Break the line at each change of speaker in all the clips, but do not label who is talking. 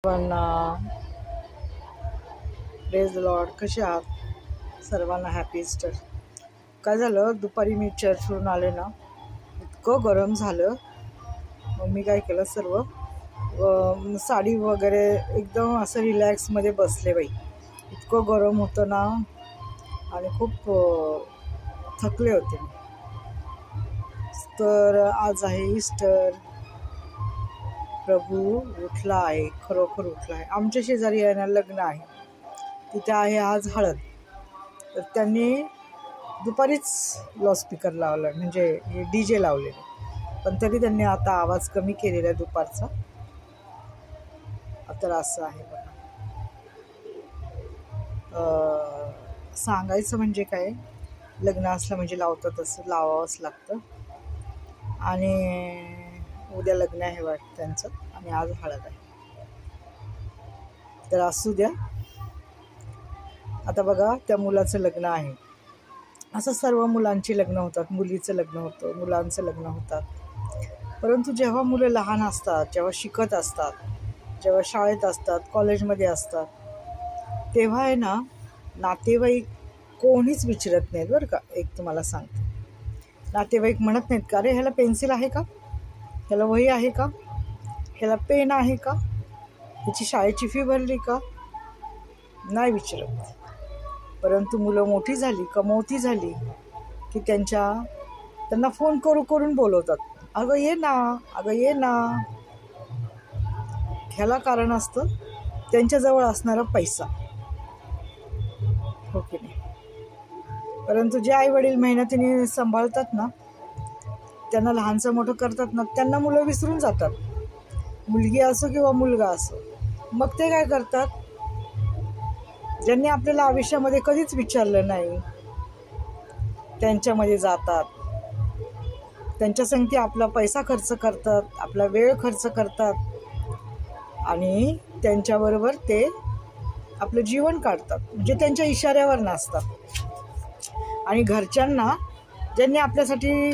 पण praise the Lord. कसे आहात सर्वांना? Happy Easter. काय झालं, दुपारी मी चर्चवरून आले ना, इतकं गरम झालं. मग मी काय केलं, सर्व साडी वगैरे एकदम असं रिलॅक्समध्ये बसले बाई. इतकं गरम होतं ना आणि खूप थकले होते मी. तर आज आहे ईस्टर. प्रभू उठला आहे, खरोखर उठला आहे. आमच्या शेजारी आहे ना, लग्न आहे, तिथे आहे आज हळद. तर त्यांनी दुपारीच लाऊडस्पीकर लावला, म्हणजे DJ लावलेले, पण तरी त्यांनी आता आवाज कमी केलेला आहे दुपारचा. तर असं आहे बघा. सांगायचं म्हणजे काय, लग्न असलं म्हणजे लावतातच, लावावंच लागतं. आणि उद्या लग्न आहे वाटतं त्यांचं, आणि आज हळद आहे. तर असू द्या. आता बघा, त्या मुलाचं लग्न आहे. असं सर्व मुलांची लग्न होतात, मुलीचं लग्न होतं, मुलांचं लग्न होतात. परंतु जेव्हा मुलं लहान असतात, जेव्हा शिकत असतात, जेव्हा शाळेत असतात, कॉलेजमध्ये असतात, तेव्हा आहे ना, नातेवाईक कोणीच विचारत नाहीत बरं का. एक तुम्हाला सांगते, नातेवाईक म्हणत नाहीत का, अरे ह्याला पेन्सिल आहे का, ह्याला वही आहे का, ह्याला पेन आहे का, ह्याची शाळेची फी भरली का, नाही विचारत. परंतु मुलं मोठी झाली, कमवती झाली की त्यांना फोन करून बोलवतात, अगं ये ना, अगं ये ना. ह्याला कारण असतं त्यांच्याजवळ असणारा पैसा, हो की नाही. परंतु जे आई वडील मेहनतीने सांभाळतात ना, त्यांना लहानचं मोठं करतात ना, त्यांना मुलं विसरून जातात. मुलगी असो किंवा मुलगा असो. मग ते काय करतात, ज्यांनी आपल्याला आयुष्यामध्ये कधीच विचारलं नाही, त्यांच्यामध्ये जातात. त्यांच्या संगती आपला पैसा खर्च करतात, आपला वेळ खर्च करतात, आणि त्यांच्याबरोबर ते आपलं जीवन काढतात. म्हणजे त्यांच्या इशाऱ्यावर नाचतात. आणि घरच्यांना, ज्यांनी आपल्यासाठी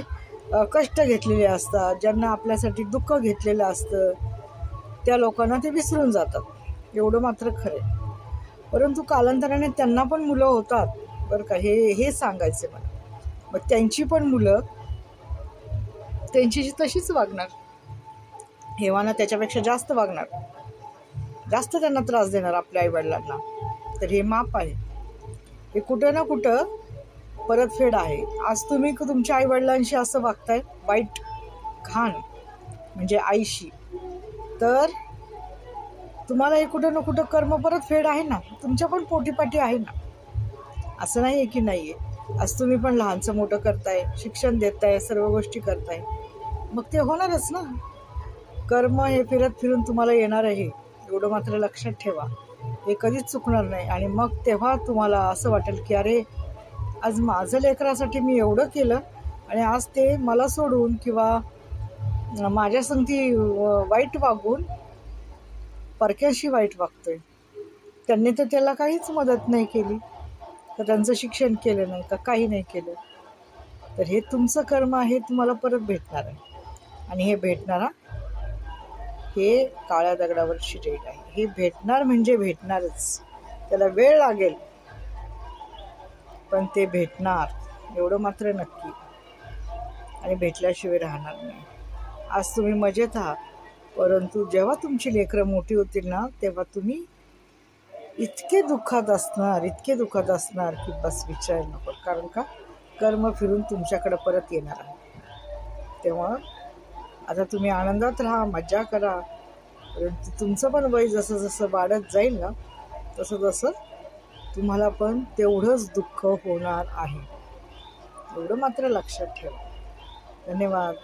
कष्ट घेतलेले असतात, ज्यांना आपल्यासाठी दुःख घेतलेलं असतं, त्या लोकांना ते विसरून जातात. एवढं मात्र खरं आहे. परंतु कालांतराने त्यांना पण मुलं होतात बरं का, हे सांगायचं मला. मग त्यांची पण मुलं त्यांच्याशी तशीच वागणार, हेवाना त्याच्यापेक्षा जास्त वागणार, जास्त त्यांना त्रास देणार आपल्या आईवडिलांना. तर हे माप आहे, हे कुठं ना कुठं परतफेड आहे. आज तुम्ही तुमच्या आईवडिलांशी असं वागताय वाईट, घाण, म्हणजे आईशी, तर तुम्हाला हे कुठं ना कुठं कर्म परतफेड आहे ना, तुमच्या पण पोटीपाटी आहे ना. असं नाही आहे की नाही आहे. आज तुम्ही पण लहानचं मोठं करताय, शिक्षण देताय, सर्व गोष्टी करताय, मग ते होणारच ना. कर्म हे फिरत फिरून तुम्हाला येणार आहे, एवढं मात्र लक्षात ठेवा. हे कधीच चुकणार नाही. आणि मग तेव्हा तुम्हाला असं वाटेल की अरे, आज माझं लेकरासाठी मी एवढं केलं, आणि आज ते मला सोडून किंवा माझ्या संगती वाईट वागून परक्याशी वाईट वागतोय. त्यांनी तर त्याला काहीच मदत नाही केली, तर त्यांचं शिक्षण केलं नाही, का काही नाही केलं. तर हे तुमचं कर्म आहे, तुम्हाला परत भेटणार आहे. आणि हे भेटणारा, हे काळ्या दगडावरची रेघ आहे. हे भेटणार म्हणजे भेटणारच. त्याला वेळ लागेल, पण ते भेटणार, एवढं मात्र नक्की. आणि भेटल्याशिवाय राहणार नाही. आज तुम्ही मजेत आहात, परंतु जेव्हा तुमची लेकरं मोठी होतील ना, तेव्हा तुम्ही इतके दुःखात असणार, इतके दुःखात असणार की बस विचार नको. कारण का, कर्म फिरून तुमच्याकडे परत येणार आहे. तेव्हा आता तुम्ही आनंदात राहा, मजा करा. परंतु तुमचं पण वय जसं जसं वाढत जाईल ना, तसं तसं तुम्हाला पण तेवढंच दुःख होणार आहे. एवढं मात्र लक्षात ठेवा. धन्यवाद.